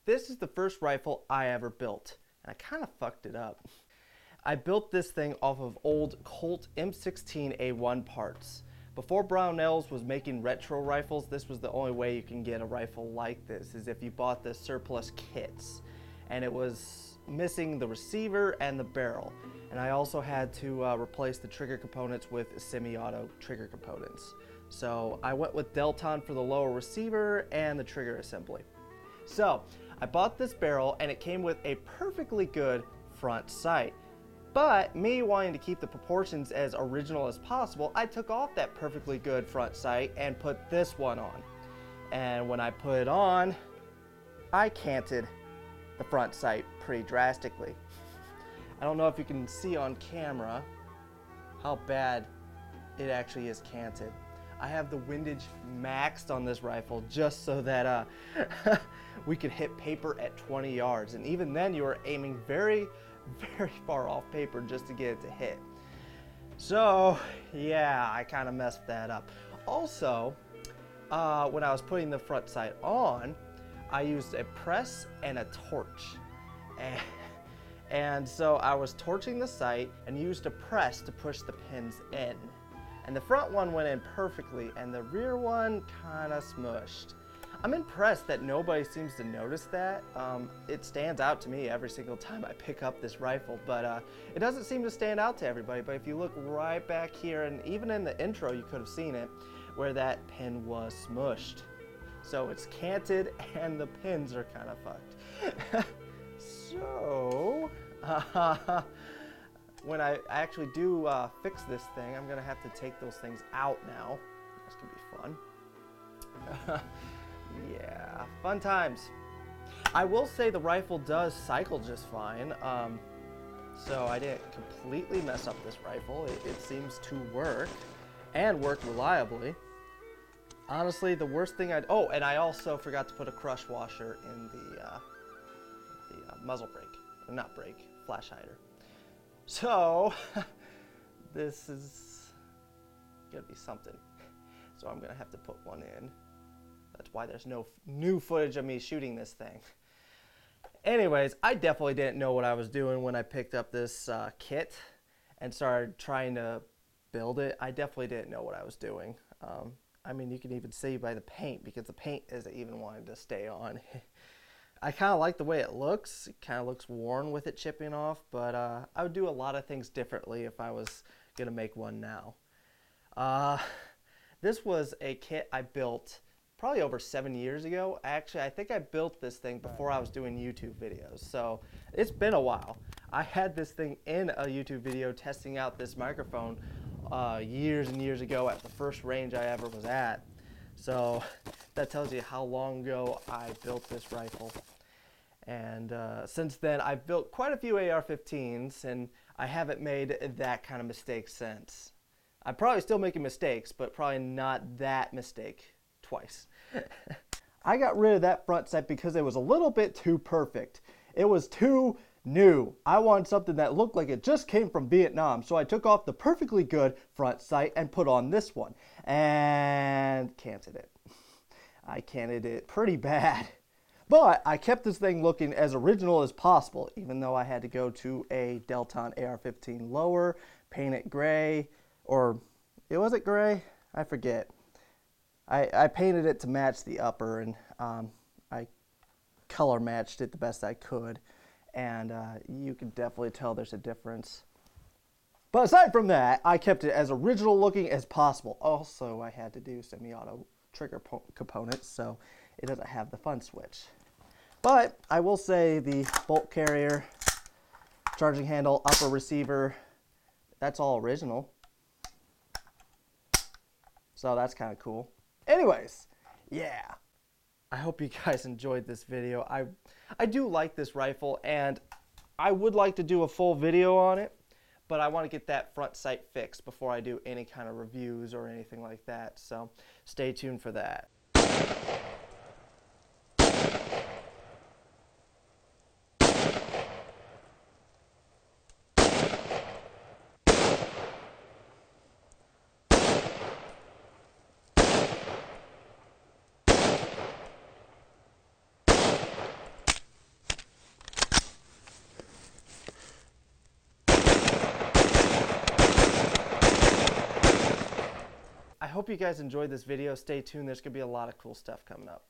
This is the first rifle I ever built, and I kind of fucked it up. I built this thing off of old Colt M16a1 parts. Before Brownells was making retro rifles, this was the only way you can get a rifle like this, is if you bought the surplus kits. And it was missing the receiver and the barrel. And I also had to replace the trigger components with semi-auto trigger components. So I went with Delton for the lower receiver and the trigger assembly. So I bought this barrel and it came with a perfectly good front sight. But me wanting to keep the proportions as original as possible, I took off that perfectly good front sight and put this one on. And when I put it on, I canted the front sight pretty drastically. I don't know if you can see on camera how bad it actually is canted. I have the windage maxed on this rifle just so that we could hit paper at 20 yards. And even then you are aiming very far off paper just to get it to hit. So yeah, I kind of messed that up. Also, when I was putting the front sight on, I used a press and a torch. And so I was torching the sight and used a press to push the pins in. And the front one went in perfectly and the rear one kind of smushed. I'm impressed that nobody seems to notice that. It stands out to me every single time I pick up this rifle, but it doesn't seem to stand out to everybody. But if you look right back here, and even in the intro you could have seen it, where that pin was smushed. So it's canted and the pins are kind of fucked. So, when I actually do fix this thing, I'm gonna have to take those things out now. That's gonna be fun. Yeah, fun times. I will say the rifle does cycle just fine. So I didn't completely mess up this rifle. It seems to work and work reliably. Honestly, the worst thing oh, and I also forgot to put a crush washer in the muzzle brake, or not brake, flash hider. So this is gonna be something. So I'm gonna have to put one in. That's why there's no new footage of me shooting this thing. Anyways, I definitely didn't know what I was doing when I picked up this kit and started trying to build it. I definitely didn't know what I was doing. I mean, you can even see by the paint, because the paint isn't even wanting to stay on. I kind of like the way it looks. It kind of looks worn with it chipping off, but I would do a lot of things differently if I was going to make one now. This was a kit I built probably over 7 years ago. Actually, I think I built this thing before I was doing YouTube videos, so it's been a while. I had this thing in a YouTube video testing out this microphone years and years ago at the first range I ever was at. So that tells you how long ago I built this rifle. And since then, I've built quite a few AR-15s, and I haven't made that kind of mistake since. I'm probably still making mistakes, but probably not that mistake twice. I got rid of that front sight because it was a little bit too perfect. It was too new. I wanted something that looked like it just came from Vietnam, so I took off the perfectly good front sight and put on this one, and canted it. I canted it pretty bad. But I kept this thing looking as original as possible, even though I had to go to a Delton AR-15 lower, paint it gray, or was it gray? I forget. I painted it to match the upper, and I color matched it the best I could, and you can definitely tell there's a difference. But aside from that, I kept it as original looking as possible. Also, I had to do semi-auto trigger components, so it doesn't have the fun switch. But I will say the bolt carrier, charging handle, upper receiver, that's all original. So that's kind of cool. Anyways, yeah. I hope you guys enjoyed this video. I do like this rifle, and I would like to do a full video on it, but I want to get that front sight fixed before I do any kind of reviews or anything like that. So stay tuned for that. hope you guys enjoyed this video. Stay tuned. There's going to be a lot of cool stuff coming up.